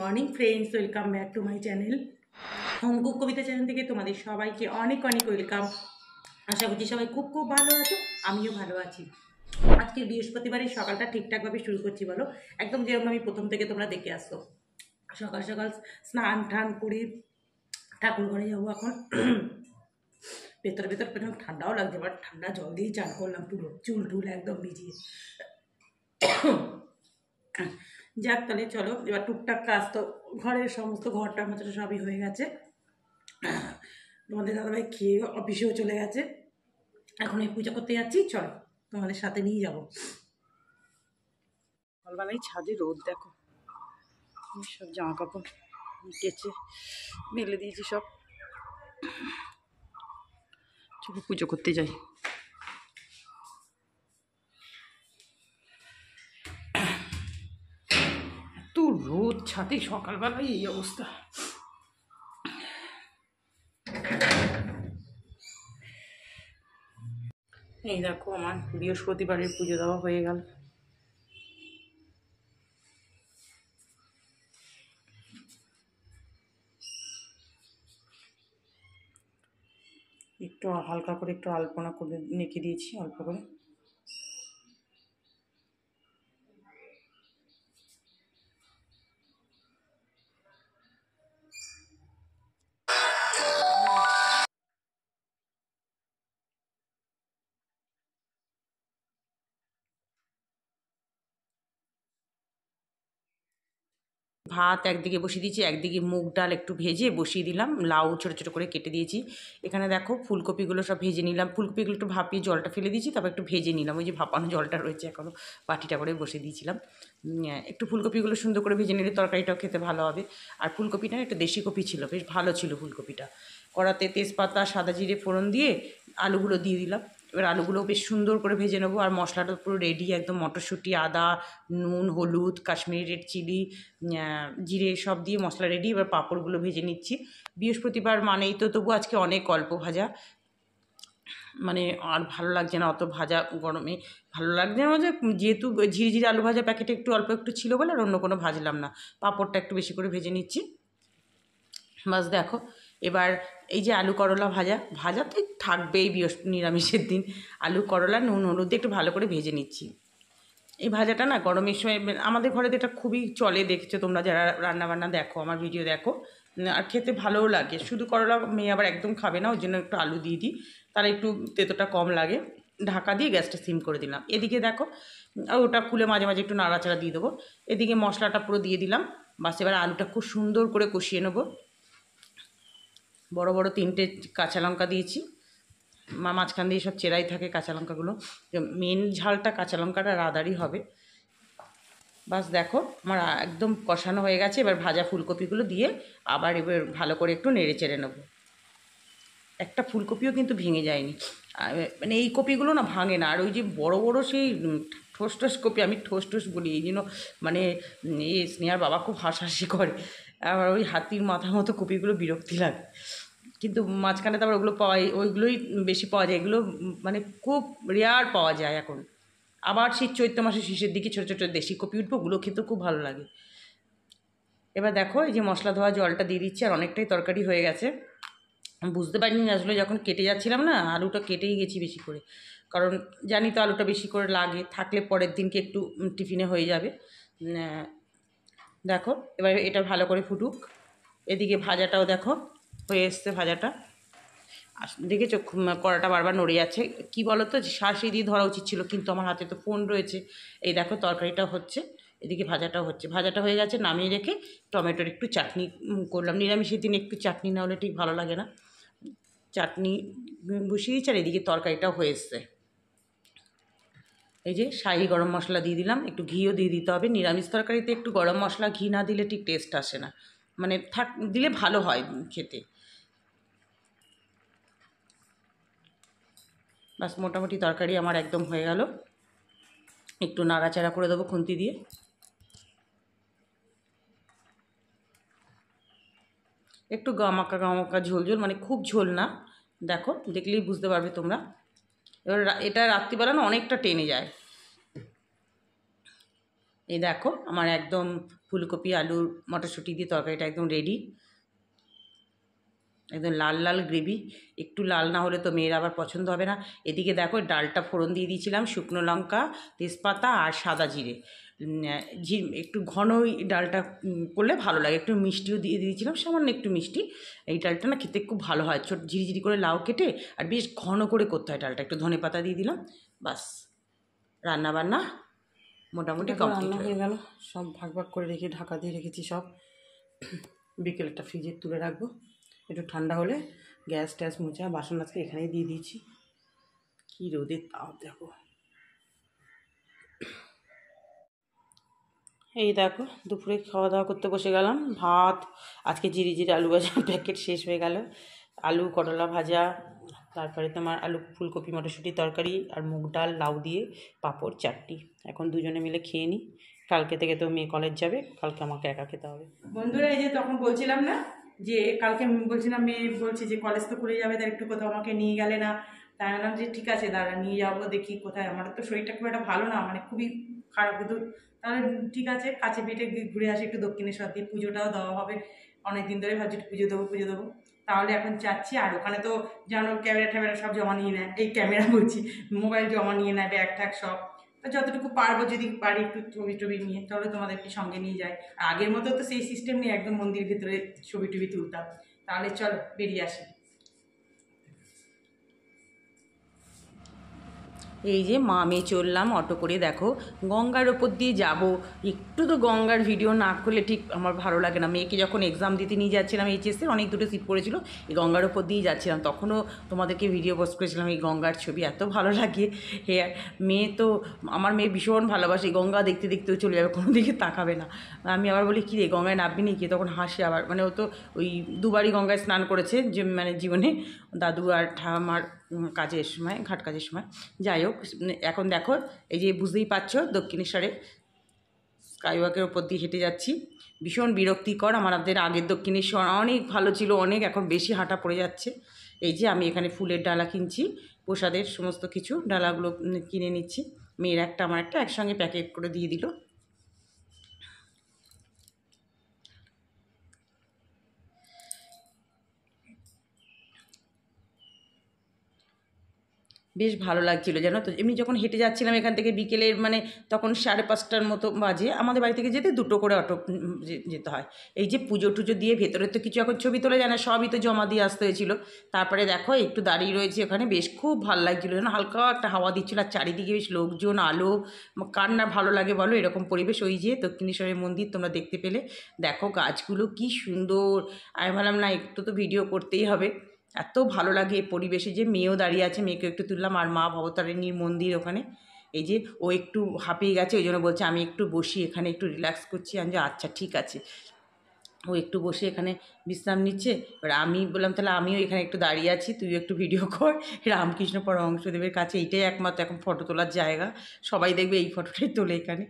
Morning friends, welcome back to my channel home cook Kabita channel থেকে তোমাদের সবাইকে অনেক অনেক ওয়েলকাম। আশা করছি সবাই খুব খুব ভালো আছো, আমিও ভালো আছি। আজকে বৃহস্পতিবারের সকালটা ঠিকঠাকভাবে শুরু করছি বলো, একদম যেরকম আমি প্রথম থেকে তোমরা দেখে আসছো। সকাল সকাল স্নান টান করে ঠাকুর ঘরে যাবো এখন। ভেতর ভেতর পেছন ঠান্ডাও লাগছে, বাট ঠান্ডা জল দিয়ে চান করলাম, পুরো চুল টুল একদম ভিজিয়ে। যাক তাহলে চলো, এবার টুকটাক কাজ তো ঘরের সমস্ত ঘরটা মোছাটা সবই হয়ে গেছে। তোমাদের দাদাভাই খেয়ে অফিসেও চলে গেছে, এখন এই পুজো করতে যাচ্ছি, চলো তোমাদের সাথে নিয়ে যাবো। সকালবেলায় ছাদে রোদ দেখো, সব জামা কাপড় কেচে মেলে দিয়েছি সব। চলো পুজো করতে যাই। এত রোদ ছাদে সকালবেলায়, এই অবস্থা। এই দেখো আমার বৃহস্পতিবারের পুজো দেওয়া হয়ে গেল। একটু হালকা করে একটু আলপনা করে মেখে দিয়েছি অল্প করে। ভাত একদিকে বসিয়ে দিয়েছি, একদিকে মুগ ডাল একটু ভেজে বসিয়ে দিলাম, লাউ ছোটো ছোটো করে কেটে দিয়েছি। এখানে দেখো ফুলকপিগুলো সব ভেজে নিলাম, ফুলকপিগুলো একটু ভাপিয়ে জলটা ফেলে দিয়েছি, তারপর একটু ভেজে নিলাম। ওই যে ভাপানো জলটা রয়েছে এখনও, বাটিটা করে বসিয়ে দিয়েছিলাম। একটু ফুলকপিগুলো সুন্দর করে ভেজে নিলে তরকারিটাও খেতে ভালো হবে। আর ফুলকপিটা একটু দেশি কপি ছিল, বেশ ভালো ছিল ফুলকপিটা। কড়াতে তেজপাতা সাদা জিরে ফোড়ন দিয়ে আলুগুলো দিয়ে দিলাম। এবার আলুগুলো বেশ সুন্দর করে ভেজে নেবো। আর মশলাটা পুরো রেডি একদম, মটরশুঁটি, আদা, নুন, হলুদ, কাশ্মীরি রেড চিলি, জিরে সব দিয়ে মশলা রেডি। এবার পাঁপড়গুলো ভেজে নিচ্ছি। বৃহস্পতিবার মানেই তো, তবু আজকে অনেক অল্প ভাজা, মানে আর ভালো লাগছে না অত ভাজা গরমে। ভালো লাগছে না যে, যেহেতু ঝিরিঝিরি আলু ভাজা প্যাকেটে একটু অল্প একটু ছিল বলে আর অন্য কোনো ভাজলাম না। পাঁপড়টা একটু বেশি করে ভেজে নিচ্ছি। বাস দেখো, এবার এই যে আলু করলা ভাজা তো থাকবেই নিরামিষের দিন। আলু করলা নুন হলুদ দিয়ে একটু ভালো করে ভেজে নিচ্ছি। এই ভাজাটা না গরমের সময় আমাদের ঘরে তো এটা খুবই চলে, দেখছো তোমরা যারা রান্নাবান্না দেখো, আমার ভিডিও দেখো, আর খেতে ভালোও লাগে। শুধু করলা মেয়ে আবার একদম খাবে না, ওই জন্য একটু আলু দিয়ে দিই, তাহলে একটু তেতোটা কম লাগে। ঢাকা দিয়ে গ্যাসটা সিম করে দিলাম। এদিকে দেখো, আর ওটা খুলে মাঝে মাঝে একটু নাড়াচাড়া দিয়ে দেবো। এদিকে মশলাটা পুরো দিয়ে দিলাম। বাস এবার আলুটা খুব সুন্দর করে কষিয়ে নেবো। বড় বড় 3টে কাঁচা লঙ্কা দিয়েছি, মাঝখান দিয়ে সব চেরাই থাকে কাঁচা লঙ্কাগুলো। মেন ঝালটা কাঁচা লঙ্কাটা আদারই হবে। বাস দেখো আমার একদম কষানো হয়ে গেছে। এবার ভাজা ফুলকপিগুলো দিয়ে আবার এবার ভালো করে একটু নেড়ে চেড়ে নেবো। একটা ফুলকপিও কিন্তু ভেঙে যায়নি, মানে এই কপিগুলো না ভাঙে না। আর ওই যে বড় বড় সেই ঠোস ঠোস কপি, আমি ঠোস ঠোস বলি এই জন্য, মানে এই স্নেহার বাবা খুব হাসাহাসি করে। আবার ওই হাতির মাথার মতো কপিগুলো বিরক্তি লাগে, কিন্তু মাঝখানে তো আবার ওগুলো ওইগুলোই বেশি পাওয়া যায়। এগুলো মানে খুব রেয়ার পাওয়া যায় এখন। আবার শীত চৈত্র মাসের শেষের দিকে ছোটো ছোটো দেশি কপি উঠবো, ওগুলো খেতেও খুব ভালো লাগে। এবার দেখো এই যে মশলা ধোয়া জলটা দিয়ে দিচ্ছি, আর অনেকটাই তরকারি হয়ে গেছে। বুঝতে পারিনি আসলে, যখন কেটে যাচ্ছিলাম না আলুটা কেটেই গেছি বেশি করে, কারণ জানি তো আলুটা বেশি করে লাগে, থাকলে পরের দিনকে একটু টিফিনে হয়ে যাবে। দেখো এবার এটা ভালো করে ফুটুক। এদিকে ভাজাটাও দেখো হয়ে এসছে ভাজাটা। দেখেছো কড়াটা বারবার নড়ে যাচ্ছে, কি বলো তো, শাঁসি দিয়ে ধরা উচিত ছিল, কিন্তু আমার হাতে তো ফোন রয়েছে। এই দেখো তরকারিটাও হচ্ছে, এদিকে ভাজাটাও হচ্ছে। ভাজাটা হয়ে গেছে, নামিয়ে রেখে টমেটোর একটু চাটনি করলাম। নিরামিষের দিন একটু চাটনি না হলে ঠিক ভালো লাগে না। চাটনি বসিয়েছি, আর এদিকে তরকারিটাও হয়ে এসছে। এই যে শাহি গরম মশলা দিয়ে দিলাম, একটু ঘিও দিয়ে দিতে হবে। নিরামিষ তরকারিতে একটু গরম মশলা ঘি না দিলে ঠিক টেস্ট আসে না, মানে দিলে ভালো হয় খেতে। বাস মোটামুটি তরকারি আমার একদম হয়ে গেল। একটু নাড়াচাড়া করে দেবো খুন্তি দিয়ে। একটু গামাকা গামাকা ঝোল ঝোল, মানে খুব ঝোল না। দেখো দেখলেই বুঝতে পারবে তোমরা। এবার এটা রাত্রিবেলা না অনেকটা টেনে যায়। এই দেখো আমার একদম ফুলকপি আলুর মটরশুঁটি দিয়ে তরকারিটা একদম রেডি। একদম লাল লাল গ্রেভি, একটু লাল না হলে তো মেয়ের আবার পছন্দ হবে না। এদিকে দেখো ডালটা ফোড়ন দিয়ে দিয়েছিলাম, শুকনো লঙ্কা, তেজপাতা আর সাদা জিরে। একটু ঘন ওই ডালটা করলে ভালো লাগে, একটু মিষ্টিও দিয়ে দিয়েছিলাম, সামান্য একটু মিষ্টি। এই ডালটা না খেতে খুব ভালো হয়, ছোট ঝিরিঝিরি করে লাউ কেটে আর বেশ ঘন করে করতে হয় ডালটা। একটু ধনে পাতা দিয়ে দিলাম, বাস রান্নাবান্না মোটামুটি কমপ্লিট হয়ে গেল। সব ভাগ ভাগ করে রেখে ঢাকা দিয়ে রেখেছি সব। বিকেলটা ফ্রিজে তুলে রাখবো, একটু ঠান্ডা হলে গ্যাস ট্যাস মোছা বাসন আজকে এখানেই দিয়ে দিয়েছি। কী রোদের তাপ দেখো। এই দেখো দুপুরে খাওয়া দাওয়া করতে বসে গেলাম। ভাত, আজকে জিরে জিরে আলু ভাজা প্যাকেট শেষ হয়ে গেল, আলু করলা ভাজা, তারপরে তোমার আলু ফুলকপি মটরশুঁটি তরকারি আর মুগ ডাল লাউ দিয়ে পাঁপড় চাটনি। এখন দুজনে মিলে খেয়ে নিই, কালকে থেকে তো মেয়ে কলেজ যাবে, কালকে আমাকে একা খেতে হবে। বন্ধুরা এই যে তখন বলছিলাম না যে কালকে আমি বলছিলাম, মেয়ে বলছে যে কলেজ তো খুলে যাবে, তার একটু কোথাও আমাকে নিয়ে গেলে না। তাই বললাম যে ঠিক আছে দাঁড়া নিয়ে যাবো, দেখি কোথায়। আমার তো শরীরটা খুব একটা ভালো না, মানে খুবই খারাপ, কিন্তু তাহলে ঠিক আছে কাছে পিঠে ঘুরে আসি একটু দক্ষিণেশ্বর দিয়ে, পুজোটাও দেওয়া হবে। অনেকদিন ধরে ভাবছি একটু পুজো দেবো। তাহলে এখন যাচ্ছি। আর ওখানে তো যেন ক্যামেরা ট্যামেরা সব জমা নিয়ে নেয়, এই ক্যামেরা বলছি মোবাইল জমা নিয়ে নেয়, ব্যাগ ট্যাগ সব। তো যতটুকু পারবো যদি পারি একটু ছবি টবি নিয়ে, তাহলে তোমাদেরকে সঙ্গে নিয়ে যাই। আর আগের মতো তো সেই সিস্টেম নেই একদম মন্দির ভিতরে ছবি টবি তুলতাম। তাহলে চলো বেরিয়ে আসি। এই যে মা মেয়ে চললাম অটো করে, দেখো গঙ্গার ওপর দিয়ে যাব। একটু তো গঙ্গার ভিডিও না করলে ঠিক আমার ভালো লাগে না। মেয়েকে যখন এক্সাম দিতে নিয়ে যাচ্ছিলাম এইচএসের, অনেক দুটো সিট পড়েছিল, এই গঙ্গার ওপর দিয়ে যাচ্ছিলাম, তখনও তোমাদেরকে ভিডিও পোস্ট করেছিলাম এই গঙ্গার ছবি। এত ভালো লাগে। হে মেয়ে তো, আমার মেয়ে ভীষণ ভালোবাসে, গঙ্গা দেখতে দেখতেও চলে যাবে, কোনো দিকে তাকাবে না। আমি আবার বলি কী রে গঙ্গায় নামবি নি কি, তখন হাসি আবার, মানে ও তো ওই দুবারই গঙ্গায় স্নান করেছে যে, মানে জীবনে, দাদু আর ঠাম্মার কাজের সময়, ঘাট কাজের সময়। যাই হোক এখন দেখো এই যে বুঝতেই পারছো দক্ষিণেশ্বরে স্কাইওয়াকের ওপর দিয়ে হেঁটে যাচ্ছি। ভীষণ বিরক্তিকর, আমাদের আগের দক্ষিণেশ্বর অনেক ভালো ছিল, অনেক, এখন বেশি হাঁটা পড়ে যাচ্ছে। এই যে আমি এখানে ফুলের ডালা কিনছি, প্রসাদের সমস্ত কিছু ডালাগুলো কিনে নিচ্ছি। মেয়ের একটা আমার একটা একসঙ্গে প্যাকেট করে দিয়ে দিল। বেশ ভালো লাগছিলো জানো তো। এমনি যখন হেঁটে যাচ্ছিলাম এখান থেকে বিকেলের, মানে তখন 5:30টার মতো বাজে, আমাদের বাড়ি থেকে যেতে 2টো করে অটো যেতে হয়। এই যে পুজো টুজো দিয়ে ভেতরে তো কিছু এখন ছবি তোলা যায় না, সবই তো জমা দিয়ে আসতে হয়েছিল। তারপরে দেখো একটু দাঁড়িয়ে রয়েছে ওখানে, বেশ খুব ভালো লাগছিলো যেন, হালকা একটা হাওয়া দিচ্ছিলো, আর চারিদিকে বেশ লোকজন, আলো, কার না ভালো লাগে বলো এরকম পরিবেশ। ওই যে দক্ষিণেশ্বরের মন্দির তোমরা দেখতে পেলে, দেখো গাছগুলো কি সুন্দর। আমি ভাবলাম না একটু তো ভিডিও করতেই হবে, এত ভালো লাগে এই পরিবেশে। যে মেয়েও দাঁড়িয়ে আছে, মেয়েকে একটু তুললাম, আর মা ভবতারিণীর মন্দির ওখানে। এই যে ও একটু হাঁপিয়ে গেছে, ওই জন্য বলছে আমি একটু বসি এখানে, একটু রিল্যাক্স করছি। আমি যে আচ্ছা ঠিক আছে। ও একটু বসে এখানে বিশ্রাম নিচ্ছে। এবার আমি বললাম তাহলে আমিও এখানে একটু দাঁড়িয়ে আছি, তুই একটু ভিডিও কর। রামকৃষ্ণ পরমহংসদেবের কাছে এইটাই একমাত্র এখন ফটো তোলার জায়গা, সবাই দেখবে এই ফটোটাই তোলে এখানে।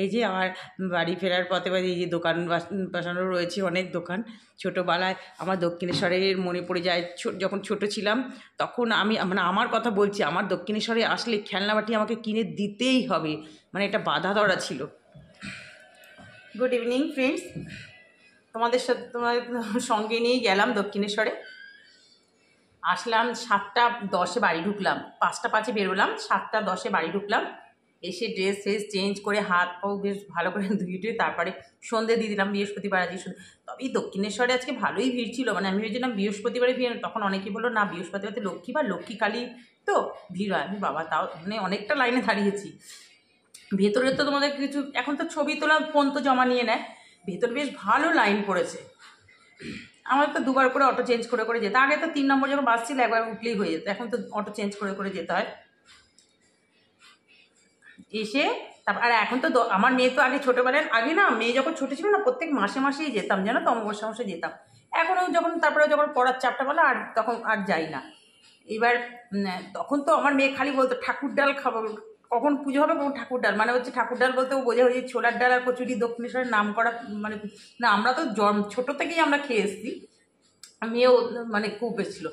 এই যে আমার বাড়ি ফেরার পথে বাড়ি এই যে দোকান বসানো রয়েছে, অনেক দোকান। ছোটোবেলায় আমার দক্ষিণেশ্বরের মনে পড়ে যায়, যখন ছোট ছিলাম তখন আমি, মানে আমার কথা বলছি, আমার দক্ষিণেশ্বরে আসলে খেলনাবাটি আমাকে কিনে দিতেই হবে, মানে এটা বাধা ধরা ছিল। গুড ইভিনিং ফ্রেন্ডস, তোমাদের সঙ্গে নিয়েই গেলাম দক্ষিণেশ্বরে। আসলাম 7:10 বাড়ি ঢুকলাম, 5:05 বেরোলাম, 7:10 বাড়ি ঢুকলাম। এসে ড্রেস ফ্রেস চেঞ্জ করে হাত পাও বেশ ভালো করে ধুয়ে তারপরে সন্ধে দিয়ে দিলাম। বৃহস্পতিবার আজকে তবে এই দক্ষিণেশ্বরে আজকে ভালোই ভিড় ছিল, মানে আমি ভেবেছিলাম বৃহস্পতিবারে ভিড়, তখন অনেকেই বললো না বৃহস্পতিবারে লক্ষ্মীবার, লক্ষ্মী কালী তো ভিড় হয়। আমি বাবা তাও মানে অনেকটা লাইনে দাঁড়িয়েছি। ভেতরে তো তোমাদের কিছু, এখন তো ছবি তোলা ফোন তো জমা নিয়ে নেয়, ভেতরে বেশ ভালো লাইন পড়েছে। আমার তো দুবার করে অটো চেঞ্জ করে করে যেতে, আগে তো 3 নম্বর যখন বাস ছিল একবার উঠলেই হয়ে যেত, এখন তো অটো চেঞ্জ করে করে যেতে হয়। এসে তারপর, আর এখন তো আমার মেয়ে তো আগে ছোটোবেলায়, আগে না মেয়ে যখন ছোটো ছিল না প্রত্যেক মাসে মাসেই যেতাম জানো তো, অমাবস্যা মাসে যেতাম। এখনও যখন তারপরে যখন পড়ার চাপটা বলো আর তখন আর যাই না। এবার তখন তো আমার মেয়ে খালি বলতো ঠাকুর ডাল খাবো, কখন পুজো হবে কখন ঠাকুর ডাল, মানে হচ্ছে ঠাকুর ডাল বলতে ও বোঝা হয়েছে ছোলার ডাল আর কচুরি, দক্ষিণেশ্বরের নাম করা, মানে না আমরা তো ছোটো থেকেই আমরা খেয়ে এসেছি, মেয়েও মানে খুব বেশ ছিল।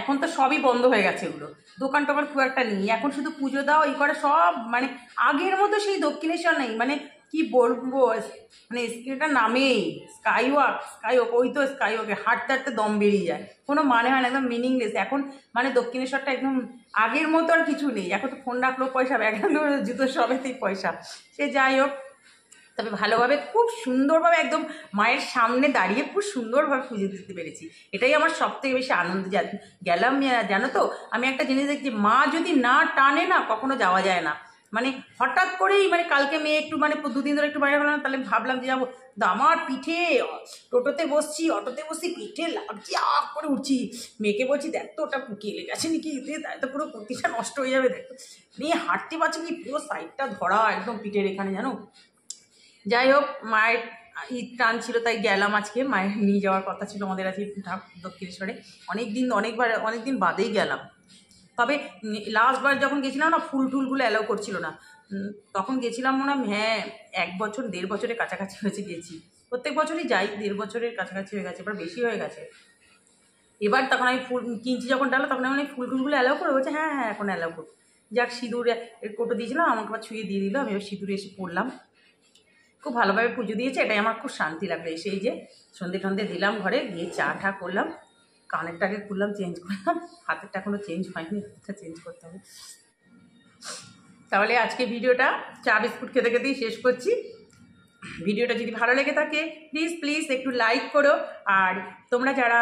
এখন তো সবই বন্ধ হয়ে গেছে, এগুলো দোকান টোকান খুব একটা নেই, এখন শুধু পুজো দাও এই করে সব, মানে আগের মতো সেই দক্ষিণেশ্বর নেই, মানে কি বলবো, মানে স্ক্রিনটা নামেই স্কাইওয়াক ওই তো স্কাইওয়াকে হাঁটতে হাঁটতে দম বেরিয়ে যায়, কোনো মানে হয় না, একদম মিনিংলেস। এখন মানে দক্ষিণেশ্বরটা একদম আগের মতো আর কিছু নেই, এখন তো ফোন রাখলেও পয়সা, ব্যাগ রাখলেও জুতো সবেতেই পয়সা। সে যাই হোক, তবে ভালোভাবে খুব সুন্দরভাবে একদম মায়ের সামনে দাঁড়িয়ে খুব সুন্দরভাবে পুজো দিতে পেরেছি, এটাই আমার সবথেকে বেশি আনন্দ। গেলাম জানো তো, আমি একটা জিনিস দেখছি, মা যদি না টানে না কখনো যাওয়া যায় না। মানে হঠাৎ করেই, মানে কালকে মেয়ে একটু মানে 2 দিন ধরে একটু বাইরে হলাম, তাহলে ভাবলাম যে যাবো, আমার পিঠে টোটোতে বসছি, অটোতে বসছি, পিঠে লাগছি, আপ করে উঠছি, মেয়েকে বলছি দেখ তো ওটা কেলে গেছে নাকি, তাই তো পুরো প্রতিটা নষ্ট হয়ে যাবে, দেখো নিয়ে হাঁটতে পারছি কি, পুরো সাইডটা ধরা একদম পিঠের এখানে জানো। যাই হোক, মায়ের ঈদ টান ছিল তাই গেলাম আজকে, মায়ের নিয়ে যাওয়ার কথা ছিল আমাদের আজকে দক্ষিণেশ্বরে, অনেক দিন বাদেই গেলাম। তবে লাস্টবার যখন গেছিলাম না, ফুল টুলগুলো অ্যালাউ করছিল না, তখন গেছিলাম মনে হয়, হ্যাঁ 1 বছর 1.5 বছরের কাছাকাছি হয়েছে গেছি, প্রত্যেক বছরই যাই, 1.5 বছরের কাছাকাছি হয়ে গেছে, এবার বেশি হয়ে গেছে। এবার তখন আমি ফুল কিনছি যখন ডালো, তখন আমি ফুল টুলগুলো অ্যালাউ করে বলছে হ্যাঁ হ্যাঁ এখন অ্যালাউ করো। যাক, সিঁদুরে কোটো দিয়েছিলাম, আমাকে আবার ছুঁয়ে দিয়ে দিল, আমি এবার সিঁদুরে এসে পড়লাম, খুব ভালোভাবে পুজো দিয়েছে, এটাই আমার খুব শান্তি লাগলো। এসে এই যে সন্ধে টন্ধে দিলাম, ঘরে গিয়ে চা ঠা করলাম, কানেরটাকে খুললাম, চেঞ্জ করলাম, হাতেরটা এখনো চেঞ্জ হয়নি, হাতটা চেঞ্জ করতে হবে। তাহলে আজকে ভিডিওটা চা বিস্কুট খেতে খেতেই শেষ করছি। ভিডিওটা যদি ভালো লেগে থাকে প্লিজ একটু লাইক করো, আর তোমরা যারা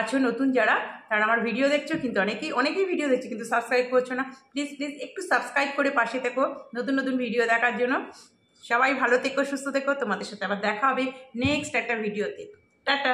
আছো নতুন যারা, তারা আমার ভিডিও দেখছো কিন্তু অনেকেই ভিডিও দেখছো কিন্তু সাবস্ক্রাইব করছো না, প্লিজ একটু সাবস্ক্রাইব করে পাশে থেকো নতুন ভিডিও দেখার জন্য। সবাই ভালো থেকো, সুস্থ থেকো, তোমাদের সাথে আবার দেখা হবে নেক্সট একটা ভিডিওতে। টাটা।